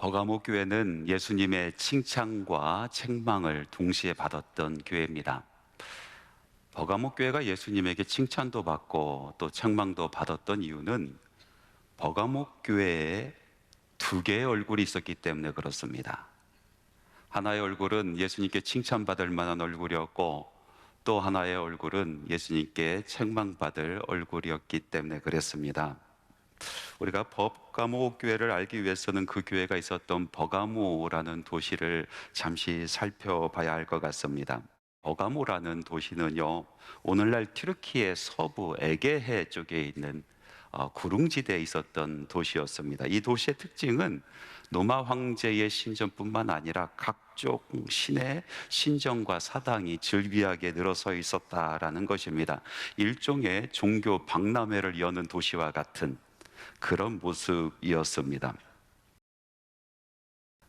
버가모 교회는 예수님의 칭찬과 책망을 동시에 받았던 교회입니다. 버가모 교회가 예수님에게 칭찬도 받고 또 책망도 받았던 이유는 버가모 교회에 두 개의 얼굴이 있었기 때문에 그렇습니다. 하나의 얼굴은 예수님께 칭찬받을 만한 얼굴이었고, 또 하나의 얼굴은 예수님께 책망받을 얼굴이었기 때문에 그랬습니다. 우리가 버가모 교회를 알기 위해서는 그 교회가 있었던 버가모라는 도시를 잠시 살펴봐야 할 것 같습니다. 버가모라는 도시는요, 오늘날 튀르키예 서부 에게해 쪽에 있는 구릉지대에 있었던 도시였습니다. 이 도시의 특징은 노마 황제의 신전뿐만 아니라 각종 신의 신전과 사당이 즐비하게 늘어서 있었다라는 것입니다. 일종의 종교 박람회를 여는 도시와 같은 그런 모습이었습니다.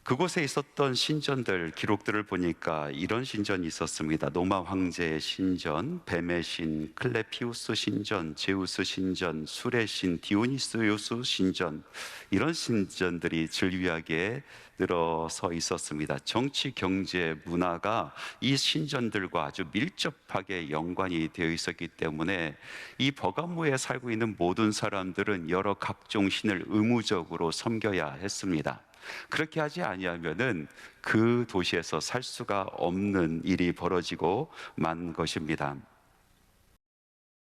그곳에 있었던 신전들 기록들을 보니까 이런 신전이 있었습니다. 노마 황제의 신전, 뱀의 신, 클레피우스 신전, 제우스 신전, 술의 신, 디오니스요스 신전, 이런 신전들이 즐비하게 늘어서 있었습니다. 정치, 경제, 문화가 이 신전들과 아주 밀접하게 연관이 되어 있었기 때문에 이 버가모에 살고 있는 모든 사람들은 여러 각종 신을 의무적으로 섬겨야 했습니다. 그렇게 하지 아니하면은 그 도시에서 살 수가 없는 일이 벌어지고 만 것입니다.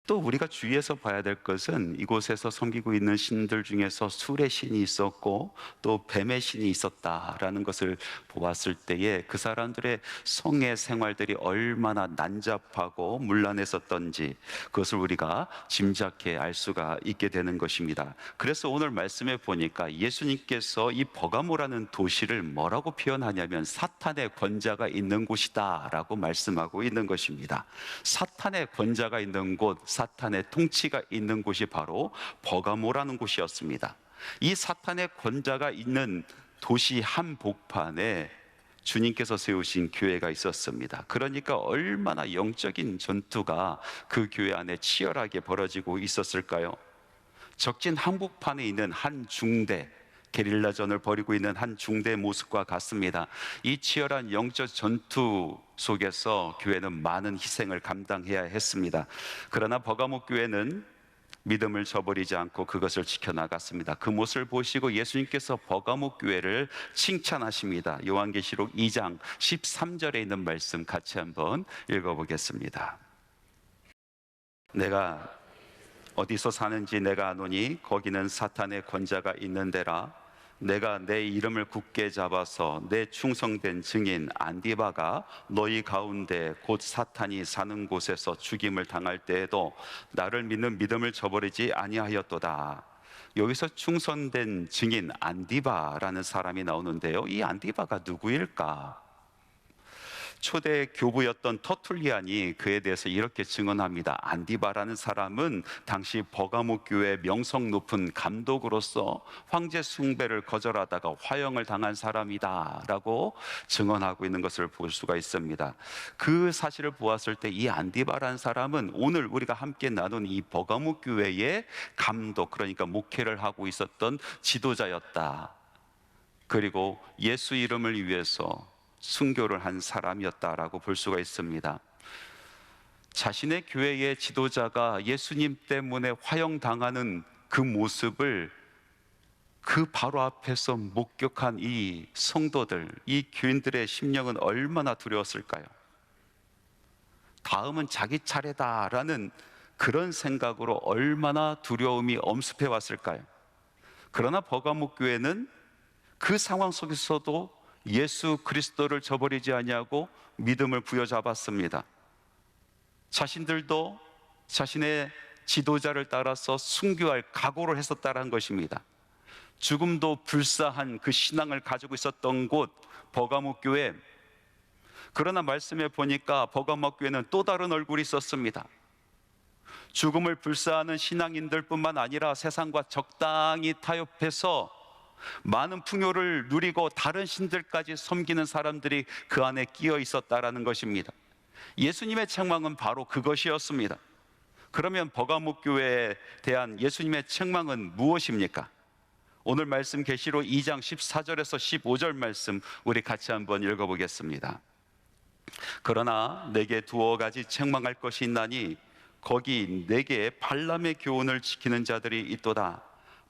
또 우리가 주의해서 봐야 될 것은 이곳에서 섬기고 있는 신들 중에서 술의 신이 있었고 또 뱀의 신이 있었다라는 것을 보았을 때에 그 사람들의 성의 생활들이 얼마나 난잡하고 문란했었던지 그것을 우리가 짐작해 알 수가 있게 되는 것입니다. 그래서 오늘 말씀에 보니까 예수님께서 이 버가모라는 도시를 뭐라고 표현하냐면 사탄의 권자가 있는 곳이다 라고 말씀하고 있는 것입니다. 사탄의 권자가 있는 곳, 사탄의 통치가 있는 곳이 바로 버가모라는 곳이었습니다. 이 사탄의 권자가 있는 도시 한복판에 주님께서 세우신 교회가 있었습니다. 그러니까 얼마나 영적인 전투가 그 교회 안에 치열하게 벌어지고 있었을까요? 적진 한복판에 있는 한 중대, 게릴라전을 벌이고 있는 한 중대의 모습과 같습니다. 이 치열한 영적 전투 속에서 교회는 많은 희생을 감당해야 했습니다. 그러나 버가모 교회는 믿음을 저버리지 않고 그것을 지켜나갔습니다. 그 모습을 보시고 예수님께서 버가모 교회를 칭찬하십니다. 요한계시록 2장 13절에 있는 말씀 같이 한번 읽어보겠습니다. 내가 어디서 사는지 내가 아노니 거기는 사탄의 권자가 있는 데라. 내가 내 이름을 굳게 잡아서 내 충성된 증인 안디바가 너희 가운데 곧 사탄이 사는 곳에서 죽임을 당할 때에도 나를 믿는 믿음을 저버리지 아니하였도다. 여기서 충성된 증인 안디바라는 사람이 나오는데요, 이 안디바가 누구일까? 초대 교부였던 터툴리안이 그에 대해서 이렇게 증언합니다. 안디바라는 사람은 당시 버가모 교회 명성 높은 감독으로서 황제 숭배를 거절하다가 화형을 당한 사람이다 라고 증언하고 있는 것을 볼 수가 있습니다. 그 사실을 보았을 때 이 안디바라는 사람은 오늘 우리가 함께 나눈 이 버가모 교회의 감독, 그러니까 목회를 하고 있었던 지도자였다. 그리고 예수 이름을 위해서 순교를 한 사람이었다라고 볼 수가 있습니다. 자신의 교회의 지도자가 예수님 때문에 화형당하는 그 모습을 그 바로 앞에서 목격한 이 성도들, 이 교인들의 심령은 얼마나 두려웠을까요? 다음은 자기 차례다라는 그런 생각으로 얼마나 두려움이 엄습해 왔을까요? 그러나 버가모 교회는 그 상황 속에서도 예수 그리스도를 저버리지 아니하고 믿음을 부여잡았습니다. 자신들도 자신의 지도자를 따라서 순교할 각오를 했었다는 것입니다. 죽음도 불사한 그 신앙을 가지고 있었던 곳 버가모 교회. 그러나 말씀에 보니까 버가모 교회는 또 다른 얼굴이 있었습니다. 죽음을 불사하는 신앙인들 뿐만 아니라 세상과 적당히 타협해서 많은 풍요를 누리고 다른 신들까지 섬기는 사람들이 그 안에 끼어 있었다라는 것입니다. 예수님의 책망은 바로 그것이었습니다. 그러면 버가모 교회에 대한 예수님의 책망은 무엇입니까? 오늘 말씀 계시록 2장 14절에서 15절 말씀 우리 같이 한번 읽어보겠습니다. 그러나 내게 두어 가지 책망할 것이 있나니 거기 내게 발람의 교훈을 지키는 자들이 있도다.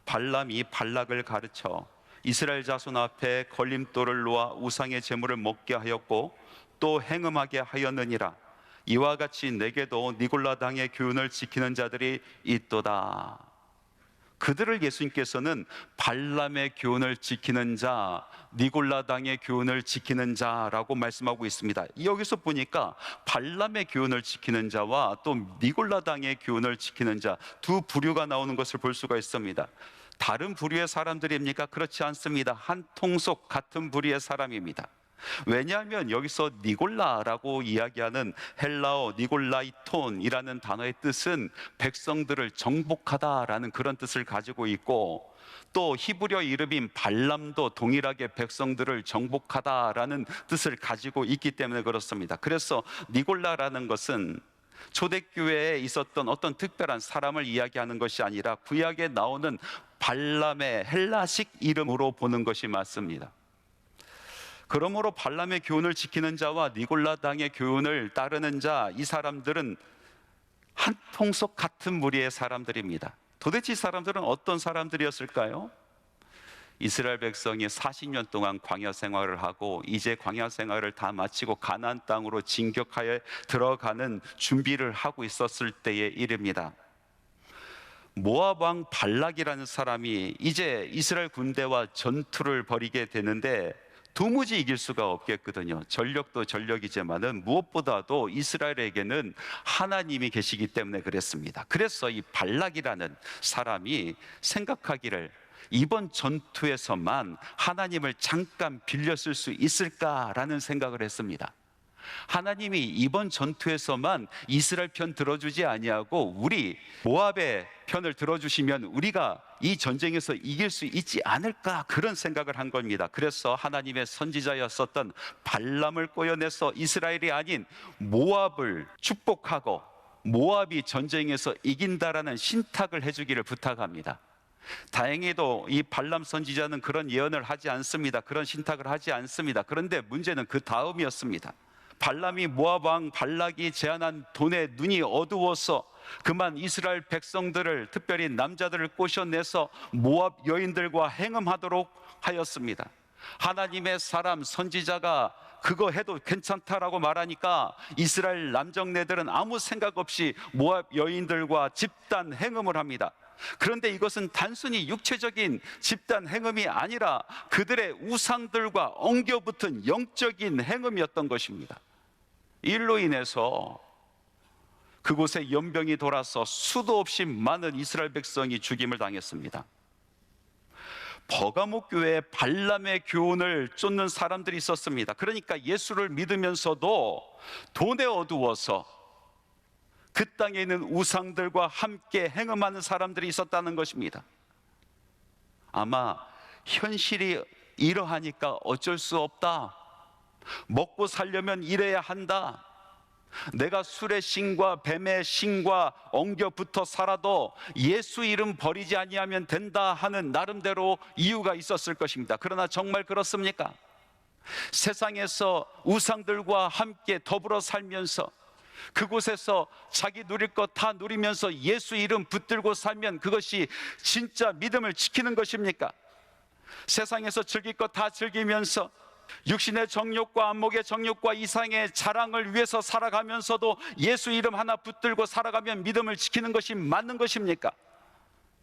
발람이 발락을 가르쳐 이스라엘 자손 앞에 걸림돌을 놓아 우상의 제물을 먹게 하였고 또 행음하게 하였느니라. 이와 같이 내게도 니골라 당의 교훈을 지키는 자들이 있도다. 그들을 예수님께서는 발람의 교훈을 지키는 자, 니골라 당의 교훈을 지키는 자라고 말씀하고 있습니다. 여기서 보니까 발람의 교훈을 지키는 자와 또 니골라 당의 교훈을 지키는 자 두 부류가 나오는 것을 볼 수가 있습니다. 다른 부류의 사람들입니까? 그렇지 않습니다. 한 통속 같은 부류의 사람입니다. 왜냐하면 여기서 니골라라고 이야기하는 헬라어 니골라이톤이라는 단어의 뜻은 백성들을 정복하다라는 그런 뜻을 가지고 있고, 또 히브리어 이름인 발람도 동일하게 백성들을 정복하다라는 뜻을 가지고 있기 때문에 그렇습니다. 그래서 니골라라는 것은 초대교회에 있었던 어떤 특별한 사람을 이야기하는 것이 아니라 구약에 나오는 발람의 헬라식 이름으로 보는 것이 맞습니다. 그러므로 발람의 교훈을 지키는 자와 니골라 당의 교훈을 따르는 자, 이 사람들은 한 통속 같은 무리의 사람들입니다. 도대체 이 사람들은 어떤 사람들이었을까요? 이스라엘 백성이 40년 동안 광야 생활을 하고 이제 광야 생활을 다 마치고 가나안 땅으로 진격하여 들어가는 준비를 하고 있었을 때의 일입니다. 모압 왕 발락이라는 사람이 이제 이스라엘 군대와 전투를 벌이게 되는데 도무지 이길 수가 없겠거든요. 전력도 전력이지만은 무엇보다도 이스라엘에게는 하나님이 계시기 때문에 그랬습니다. 그래서 이 발락이라는 사람이 생각하기를 이번 전투에서만 하나님을 잠깐 빌려 쓸 수 있을까라는 생각을 했습니다. 하나님이 이번 전투에서만 이스라엘 편 들어주지 아니하고 우리 모압의 편을 들어주시면 우리가 이 전쟁에서 이길 수 있지 않을까, 그런 생각을 한 겁니다. 그래서 하나님의 선지자였었던 발람을 꼬여내서 이스라엘이 아닌 모압을 축복하고 모압이 전쟁에서 이긴다라는 신탁을 해주기를 부탁합니다. 다행히도 이 발람 선지자는 그런 예언을 하지 않습니다. 그런 신탁을 하지 않습니다. 그런데 문제는 그 다음이었습니다. 발람이 모압 왕 발락이 제안한 돈에 눈이 어두워서 그만 이스라엘 백성들을, 특별히 남자들을 꼬셔내서 모압 여인들과 행음하도록 하였습니다. 하나님의 사람 선지자가 그거 해도 괜찮다라고 말하니까 이스라엘 남정네들은 아무 생각 없이 모압 여인들과 집단 행음을 합니다. 그런데 이것은 단순히 육체적인 집단 행음이 아니라 그들의 우상들과 엉겨붙은 영적인 행음이었던 것입니다. 일로 인해서 그곳에 연병이 돌아서 수도 없이 많은 이스라엘 백성이 죽임을 당했습니다. 버가모 교회에 발람의 교훈을 쫓는 사람들이 있었습니다. 그러니까 예수를 믿으면서도 돈에 어두워서 그 땅에 있는 우상들과 함께 행음하는 사람들이 있었다는 것입니다. 아마 현실이 이러하니까 어쩔 수 없다, 먹고 살려면 일해야 한다, 내가 술의 신과 뱀의 신과 엉겨붙어 살아도 예수 이름 버리지 아니하면 된다 하는 나름대로 이유가 있었을 것입니다. 그러나 정말 그렇습니까? 세상에서 우상들과 함께 더불어 살면서 그곳에서 자기 누릴 것 다 누리면서 예수 이름 붙들고 살면 그것이 진짜 믿음을 지키는 것입니까? 세상에서 즐길 것 다 즐기면서 육신의 정욕과 안목의 정욕과 이상의 자랑을 위해서 살아가면서도 예수 이름 하나 붙들고 살아가면 믿음을 지키는 것이 맞는 것입니까?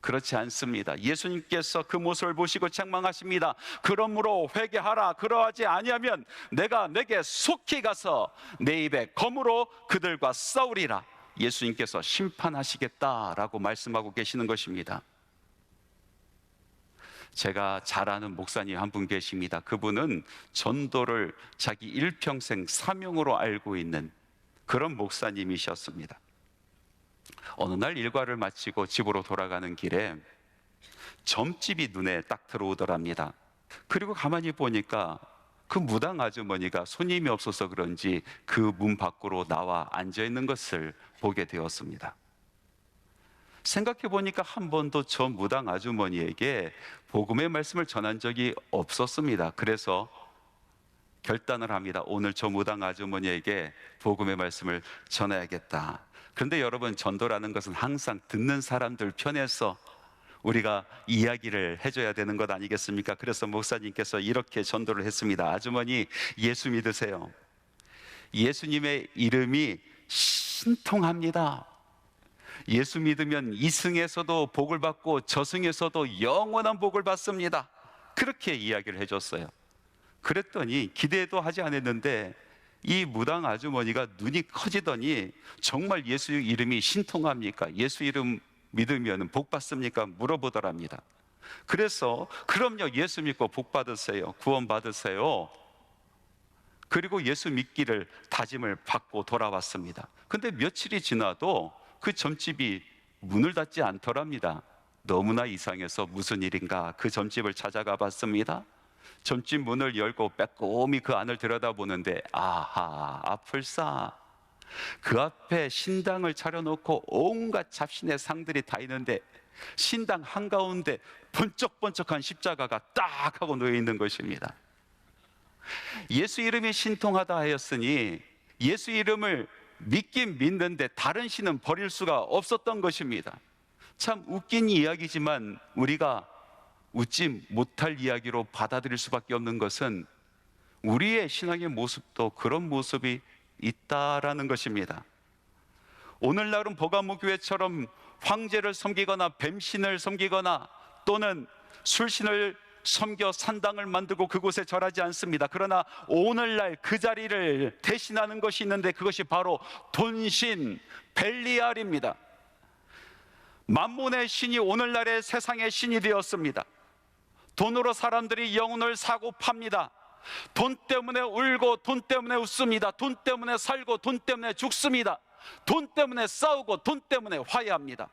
그렇지 않습니다. 예수님께서 그 모습을 보시고 책망하십니다. 그러므로 회개하라. 그러하지 아니하면 내가 내게 속히 가서 내 입에 검으로 그들과 싸우리라. 예수님께서 심판하시겠다라고 말씀하고 계시는 것입니다. 제가 잘 아는 목사님 한 분 계십니다. 그분은 전도를 자기 일평생 사명으로 알고 있는 그런 목사님이셨습니다. 어느 날 일과를 마치고 집으로 돌아가는 길에 점집이 눈에 딱 들어오더랍니다. 그리고 가만히 보니까 그 무당 아주머니가 손님이 없어서 그런지 그 문 밖으로 나와 앉아 있는 것을 보게 되었습니다. 생각해 보니까 한 번도 저 무당 아주머니에게 복음의 말씀을 전한 적이 없었습니다. 그래서 결단을 합니다. 오늘 저 무당 아주머니에게 복음의 말씀을 전해야겠다. 그런데 여러분, 전도라는 것은 항상 듣는 사람들 편에서 우리가 이야기를 해줘야 되는 것 아니겠습니까? 그래서 목사님께서 이렇게 전도를 했습니다. 아주머니, 예수 믿으세요. 예수님의 이름이 신통합니다. 예수 믿으면 이승에서도 복을 받고 저승에서도 영원한 복을 받습니다. 그렇게 이야기를 해줬어요. 그랬더니 기대도 하지 않았는데 이 무당 아주머니가 눈이 커지더니 정말 예수 이름이 신통합니까? 예수 이름 믿으면 복 받습니까? 물어보더랍니다. 그래서 그럼요, 예수 믿고 복 받으세요. 구원 받으세요. 그리고 예수 믿기를 다짐을 받고 돌아왔습니다. 근데 며칠이 지나도 그 점집이 문을 닫지 않더랍니다. 너무나 이상해서 무슨 일인가 그 점집을 찾아가 봤습니다. 점집 문을 열고 빼꼼히 그 안을 들여다보는데, 아하, 아플싸, 그 앞에 신당을 차려놓고 온갖 잡신의 상들이 다 있는데 신당 한가운데 번쩍번쩍한 십자가가 딱 하고 놓여 있는 것입니다. 예수 이름이 신통하다 하였으니 예수 이름을 믿긴 믿는데 다른 신은 버릴 수가 없었던 것입니다. 참 웃긴 이야기지만 우리가 웃지 못할 이야기로 받아들일 수밖에 없는 것은 우리의 신앙의 모습도 그런 모습이 있다라는 것입니다. 오늘날은 버가모교회처럼 황제를 섬기거나 뱀신을 섬기거나 또는 술신을 섬겨 산당을 만들고 그곳에 절하지 않습니다. 그러나 오늘날 그 자리를 대신하는 것이 있는데 그것이 바로 돈신 벨리알입니다. 만몬의 신이 오늘날의 세상의 신이 되었습니다. 돈으로 사람들이 영혼을 사고 팝니다. 돈 때문에 울고 돈 때문에 웃습니다. 돈 때문에 살고 돈 때문에 죽습니다. 돈 때문에 싸우고 돈 때문에 화해합니다.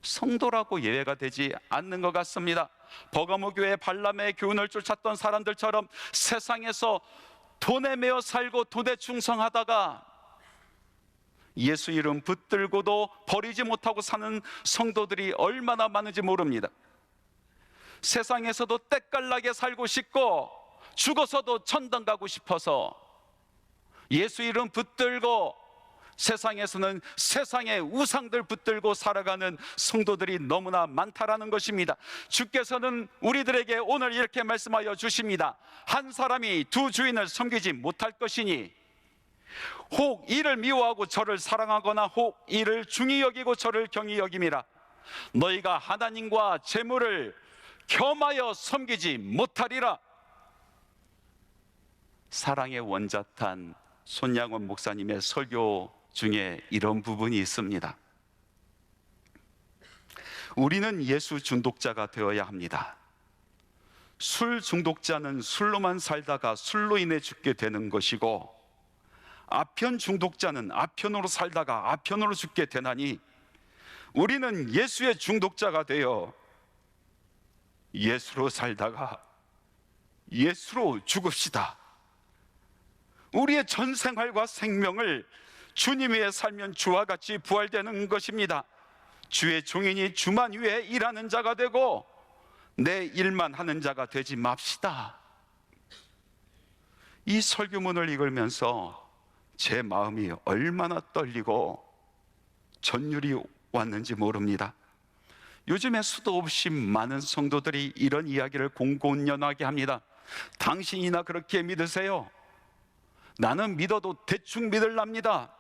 성도라고 예외가 되지 않는 것 같습니다. 버가모 교회 발람의 교훈을 쫓았던 사람들처럼 세상에서 돈에 매여 살고 돈에 충성하다가 예수 이름 붙들고도 버리지 못하고 사는 성도들이 얼마나 많은지 모릅니다. 세상에서도 때깔나게 살고 싶고 죽어서도 천당 가고 싶어서 예수 이름 붙들고 세상에서는 세상의 우상들 붙들고 살아가는 성도들이 너무나 많다라는 것입니다. 주께서는 우리들에게 오늘 이렇게 말씀하여 주십니다. 한 사람이 두 주인을 섬기지 못할 것이니 혹 이를 미워하고 저를 사랑하거나 혹 이를 중히 여기고 저를 경히 여김이라. 너희가 하나님과 재물을 겸하여 섬기지 못하리라. 사랑의 원자탄 손양원 목사님의 설교 중에 이런 부분이 있습니다. 우리는 예수 중독자가 되어야 합니다. 술 중독자는 술로만 살다가 술로 인해 죽게 되는 것이고, 아편 중독자는 아편으로 살다가 아편으로 죽게 되나니 우리는 예수의 중독자가 되어 예수로 살다가 예수로 죽읍시다. 우리의 전 생활과 생명을 주님 위에 살면 주와 같이 부활되는 것입니다. 주의 종인이 주만 위해 일하는 자가 되고 내 일만 하는 자가 되지 맙시다. 이 설교문을 읽으면서 제 마음이 얼마나 떨리고 전율이 왔는지 모릅니다. 요즘에 수도 없이 많은 성도들이 이런 이야기를 공공연하게 합니다. 당신이나 그렇게 믿으세요? 나는 믿어도 대충 믿을랍니다.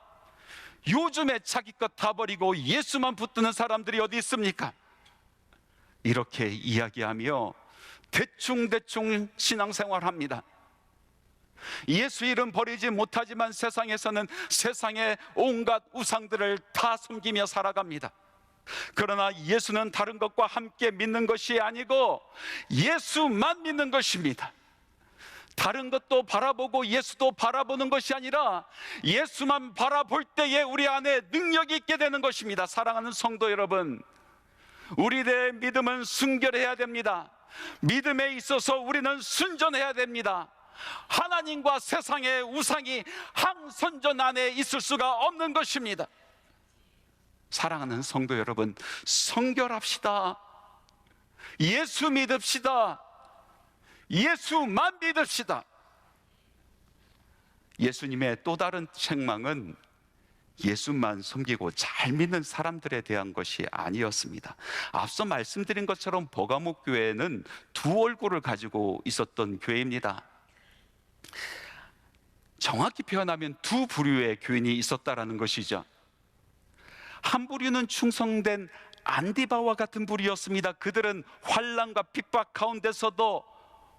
요즘에 자기 것 다 버리고 예수만 붙드는 사람들이 어디 있습니까? 이렇게 이야기하며 대충 신앙생활합니다. 예수 이름 버리지 못하지만 세상에서는 세상의 온갖 우상들을 다 섬기며 살아갑니다. 그러나 예수는 다른 것과 함께 믿는 것이 아니고 예수만 믿는 것입니다. 다른 것도 바라보고 예수도 바라보는 것이 아니라 예수만 바라볼 때에 우리 안에 능력이 있게 되는 것입니다. 사랑하는 성도 여러분, 우리의 믿음은 순결해야 됩니다. 믿음에 있어서 우리는 순전해야 됩니다. 하나님과 세상의 우상이 한 선전 안에 있을 수가 없는 것입니다. 사랑하는 성도 여러분, 성결합시다. 예수 믿읍시다. 예수만 믿읍시다. 예수님의 또 다른 책망은 예수만 섬기고 잘 믿는 사람들에 대한 것이 아니었습니다. 앞서 말씀드린 것처럼 버가목 교회는 두 얼굴을 가지고 있었던 교회입니다. 정확히 표현하면 두 부류의 교인이 있었다라는 것이죠. 한 부류는 충성된 안디바와 같은 부류였습니다. 그들은 환난과 핍박 가운데서도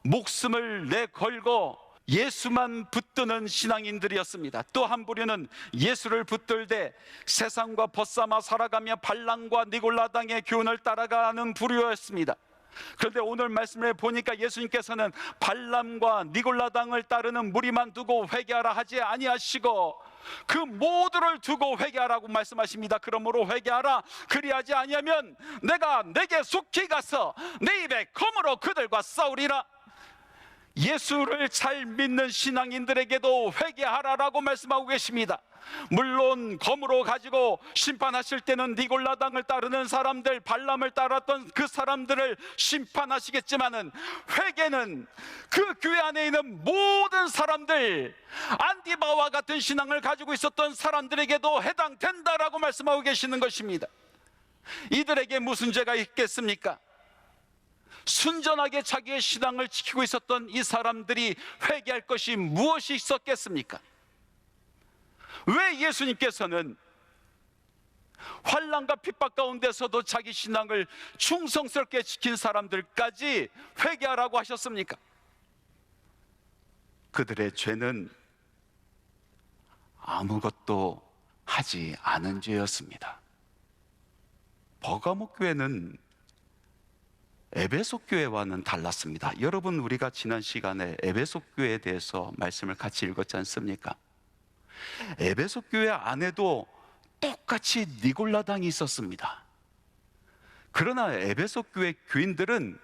목숨을 내걸고 예수만 붙드는 신앙인들이었습니다. 또 한 부류는 예수를 붙들되 세상과 벗삼아 살아가며 발람과 니골라당의 교훈을 따라가는 부류였습니다. 그런데 오늘 말씀을 보니까 예수님께서는 발람과 니골라당을 따르는 무리만 두고 회개하라 하지 아니하시고 그 모두를 두고 회개하라고 말씀하십니다. 그러므로 회개하라. 그리하지 아니하면 내가 내게 속히 가서 내 입에 검으로 그들과 싸우리라. 예수를 잘 믿는 신앙인들에게도 회개하라라고 말씀하고 계십니다. 물론 검으로 가지고 심판하실 때는 니골라당을 따르는 사람들, 발람을 따랐던 그 사람들을 심판하시겠지만은 회개는 그 교회 안에 있는 모든 사람들, 안디바와 같은 신앙을 가지고 있었던 사람들에게도 해당된다라고 말씀하고 계시는 것입니다. 이들에게 무슨 죄가 있겠습니까? 순전하게 자기의 신앙을 지키고 있었던 이 사람들이 회개할 것이 무엇이 있었겠습니까? 왜 예수님께서는 환난과 핍박 가운데서도 자기 신앙을 충성스럽게 지킨 사람들까지 회개하라고 하셨습니까? 그들의 죄는 아무것도 하지 않은 죄였습니다. 버가목 교회는 에베소 교회와는 달랐습니다. 여러분, 우리가 지난 시간에 에베소 교회에 대해서 말씀을 같이 읽었지 않습니까? 에베소 교회 안에도 똑같이 니골라당이 있었습니다. 그러나 에베소 교회 교인들은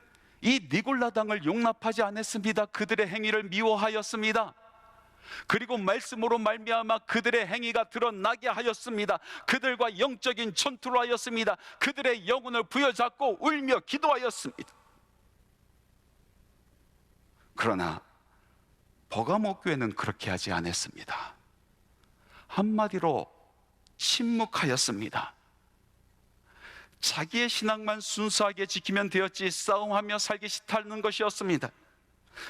이 니골라당을 용납하지 않았습니다. 그들의 행위를 미워하였습니다. 그리고 말씀으로 말미암아 그들의 행위가 드러나게 하였습니다. 그들과 영적인 전투를 하였습니다. 그들의 영혼을 부여잡고 울며 기도하였습니다. 그러나 버가목 교회는 그렇게 하지 않았습니다. 한마디로 침묵하였습니다. 자기의 신앙만 순수하게 지키면 되었지 싸움하며 살기 싫다는 것이었습니다.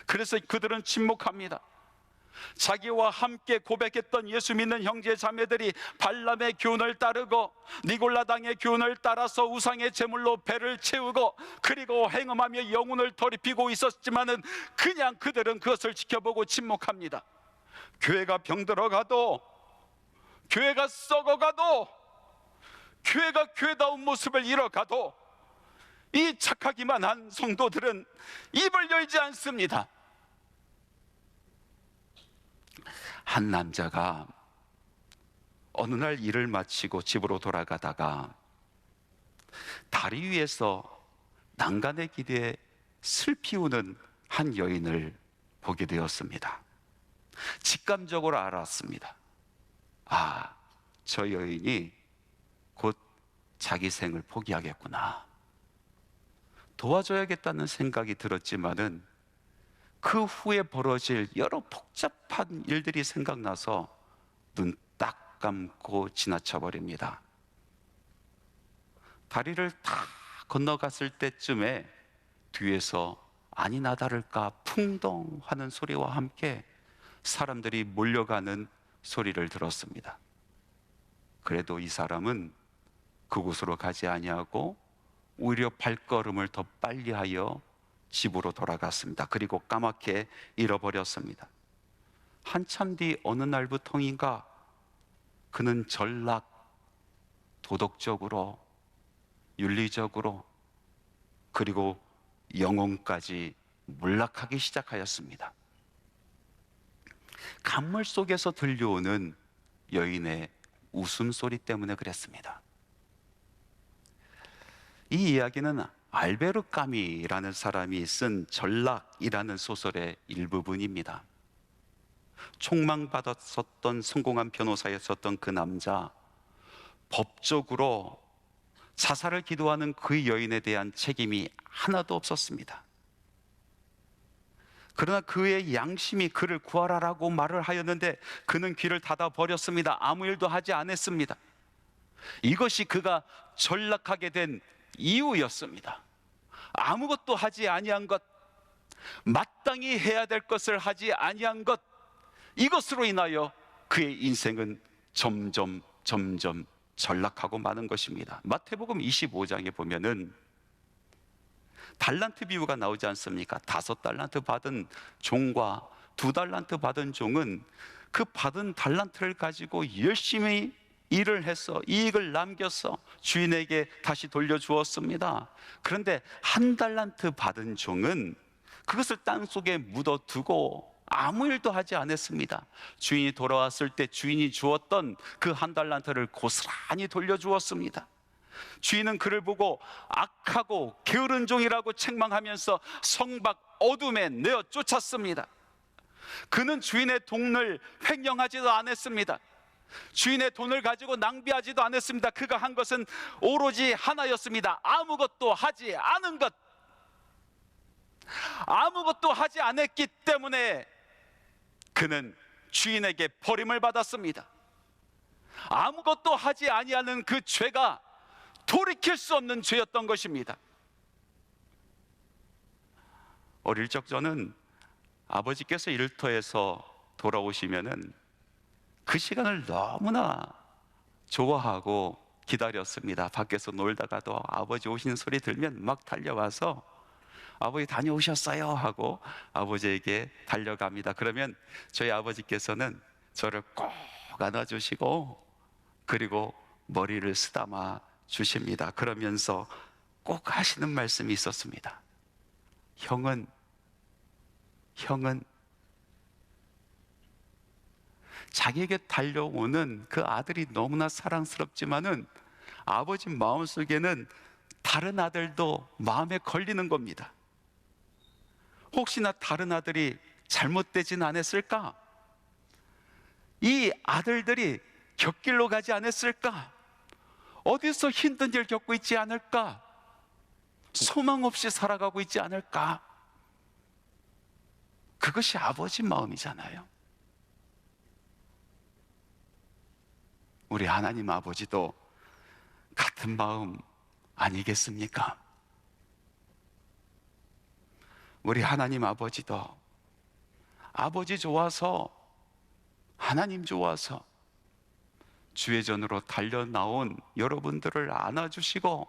그래서 그들은 침묵합니다. 자기와 함께 고백했던 예수 믿는 형제 자매들이 발람의 교훈을 따르고 니골라당의 교훈을 따라서 우상의 제물로 배를 채우고 그리고 행음하며 영혼을 더럽히고 있었지만은 그냥 그들은 그것을 지켜보고 침묵합니다. 교회가 병들어가도, 교회가 썩어가도, 교회가 교회다운 모습을 잃어가도 이 착하기만 한 성도들은 입을 열지 않습니다. 한 남자가 어느 날 일을 마치고 집으로 돌아가다가 다리 위에서 난간의 길에 슬피 우는 한 여인을 보게 되었습니다. 직감적으로 알았습니다. 아, 저 여인이 곧 자기 생을 포기하겠구나. 도와줘야겠다는 생각이 들었지만은 그 후에 벌어질 여러 복잡한 일들이 생각나서 눈 딱 감고 지나쳐 버립니다. 다리를 다 건너갔을 때쯤에 뒤에서 아니나 다를까 풍덩 하는 소리와 함께 사람들이 몰려가는 소리를 들었습니다. 그래도 이 사람은 그곳으로 가지 아니하고 오히려 발걸음을 더 빨리 하여 집으로 돌아갔습니다. 그리고 까맣게 잃어버렸습니다. 한참 뒤 어느 날부터인가 그는 전락, 도덕적으로, 윤리적으로, 그리고 영혼까지 몰락하기 시작하였습니다. 강물 속에서 들려오는 여인의 웃음소리 때문에 그랬습니다. 이 이야기는 알베르 까미라는 사람이 쓴 전락이라는 소설의 일부분입니다. 총망받았었던 성공한 변호사였었던 그 남자, 법적으로 자살을 기도하는 그 여인에 대한 책임이 하나도 없었습니다. 그러나 그의 양심이 그를 구하라라고 말을 하였는데 그는 귀를 닫아 버렸습니다. 아무 일도 하지 않았습니다. 이것이 그가 전락하게 된 이유였습니다. 아무것도 하지 아니한 것, 마땅히 해야 될 것을 하지 아니한 것, 이것으로 인하여 그의 인생은 점점 전락하고 마는 것입니다. 마태복음 25장에 보면은 달란트 비유가 나오지 않습니까? 5달란트 받은 종과 2달란트 받은 종은 그 받은 달란트를 가지고 열심히 일을 해서 이익을 남겨서 주인에게 다시 돌려주었습니다. 그런데 1달란트 받은 종은 그것을 땅속에 묻어두고 아무 일도 하지 않았습니다. 주인이 돌아왔을 때 주인이 주었던 그 1달란트를 고스란히 돌려주었습니다. 주인은 그를 보고 악하고 게으른 종이라고 책망하면서 성박 어둠에 내어 쫓았습니다. 그는 주인의 돈을 횡령하지도 않았습니다. 주인의 돈을 가지고 낭비하지도 않았습니다. 그가 한 것은 오로지 하나였습니다. 아무것도 하지 않은 것. 아무것도 하지 않았기 때문에 그는 주인에게 버림을 받았습니다. 아무것도 하지 아니하는 그 죄가 돌이킬 수 없는 죄였던 것입니다. 어릴 적 저는 아버지께서 일터에서 돌아오시면은 그 시간을 너무나 좋아하고 기다렸습니다. 밖에서 놀다가도 아버지 오시는 소리 들면 막 달려와서 아버지 다녀오셨어요 하고 아버지에게 달려갑니다. 그러면 저희 아버지께서는 저를 꼭 안아주시고 그리고 머리를 쓰다마 주십니다. 그러면서 꼭 하시는 말씀이 있었습니다. 형은 자기에게 달려오는 그 아들이 너무나 사랑스럽지만은 아버지 마음속에는 다른 아들도 마음에 걸리는 겁니다. 혹시나 다른 아들이 잘못되진 않았을까? 이 아들들이 곁길로 가지 않았을까? 어디서 힘든 일 겪고 있지 않을까? 소망 없이 살아가고 있지 않을까? 그것이 아버지 마음이잖아요. 우리 하나님 아버지도 같은 마음 아니겠습니까? 우리 하나님 아버지도 아버지 좋아서, 하나님 좋아서 주의 전으로 달려 나온 여러분들을 안아주시고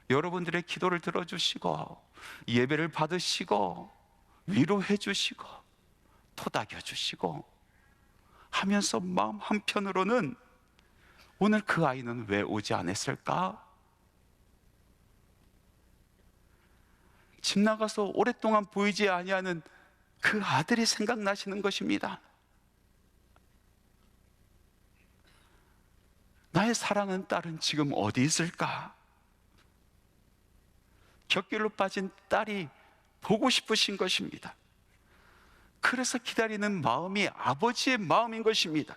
여러분들의 기도를 들어주시고 예배를 받으시고 위로해 주시고 토닥여 주시고 하면서 마음 한편으로는 오늘 그 아이는 왜 오지 않았을까? 집 나가서 오랫동안 보이지 아니하는 그 아들이 생각나시는 것입니다. 나의 사랑하는 딸은 지금 어디 있을까? 곁길로 빠진 딸이 보고 싶으신 것입니다. 그래서 기다리는 마음이 아버지의 마음인 것입니다.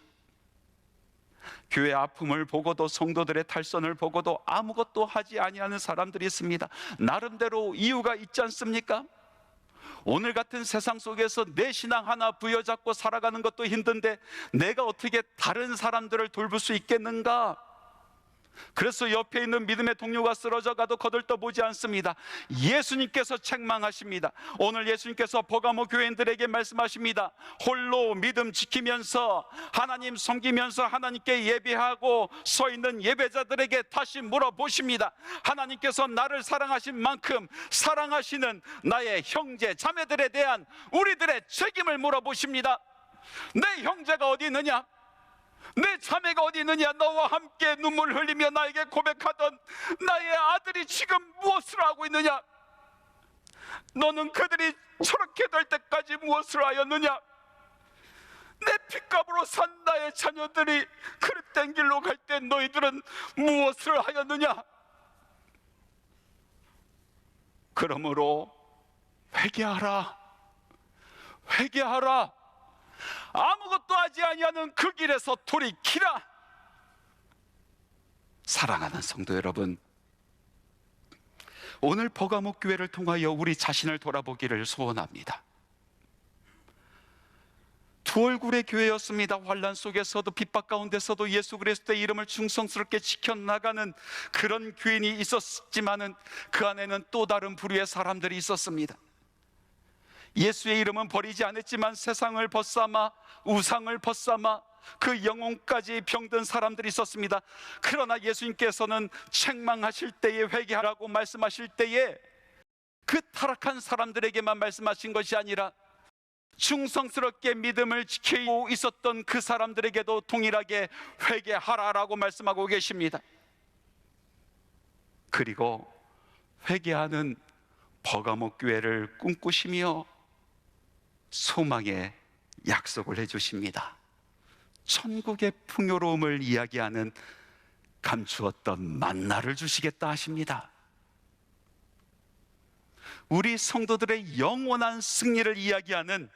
교회 아픔을 보고도 성도들의 탈선을 보고도 아무것도 하지 아니하는 사람들이 있습니다. 나름대로 이유가 있지 않습니까? 오늘 같은 세상 속에서 내 신앙 하나 부여잡고 살아가는 것도 힘든데 내가 어떻게 다른 사람들을 돌볼 수 있겠는가? 그래서 옆에 있는 믿음의 동료가 쓰러져 가도 거들떠보지 않습니다. 예수님께서 책망하십니다. 오늘 예수님께서 버가모 교인들에게 말씀하십니다. 홀로 믿음 지키면서 하나님 섬기면서 하나님께 예배하고 서 있는 예배자들에게 다시 물어보십니다. 하나님께서 나를 사랑하신 만큼 사랑하시는 나의 형제 자매들에 대한 우리들의 책임을 물어보십니다. 내 형제가 어디 있느냐? 내 자매가 어디 있느냐? 너와 함께 눈물 흘리며 나에게 고백하던 나의 아들이 지금 무엇을 하고 있느냐? 너는 그들이 저렇게 될 때까지 무엇을 하였느냐? 내 핏값으로 산 나의 자녀들이 그릇된 길로 갈 때 너희들은 무엇을 하였느냐? 그러므로 회개하라. 회개하라. 아무것도 하지 아니하는 그 길에서 돌이키라. 사랑하는 성도 여러분, 오늘 버가목 교회를 통하여 우리 자신을 돌아보기를 소원합니다. 두 얼굴의 교회였습니다. 환난 속에서도 핍박 가운데서도 예수 그리스도의 이름을 충성스럽게 지켜나가는 그런 교인이 있었지만은 그 안에는 또 다른 부류의 사람들이 있었습니다. 예수의 이름은 버리지 않았지만 세상을 벗삼아 우상을 벗삼아 그 영혼까지 병든 사람들이 있었습니다. 그러나 예수님께서는 책망하실 때에 회개하라고 말씀하실 때에 그 타락한 사람들에게만 말씀하신 것이 아니라 충성스럽게 믿음을 지키고 있었던 그 사람들에게도 동일하게 회개하라라고 말씀하고 계십니다. 그리고 회개하는 버가목 교회를 꿈꾸시며 소망의 약속을 해주십니다. 천국의 풍요로움을 이야기하는 감추었던 만나를 주시겠다 하십니다. 우리 성도들의 영원한 승리를 이야기하는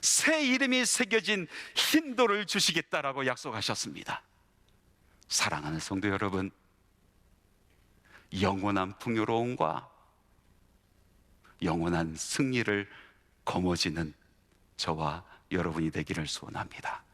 새 이름이 새겨진 흰돌을 주시겠다라고 약속하셨습니다. 사랑하는 성도 여러분, 영원한 풍요로움과 영원한 승리를 거머쥐는 저와 여러분이 되기를 소원합니다.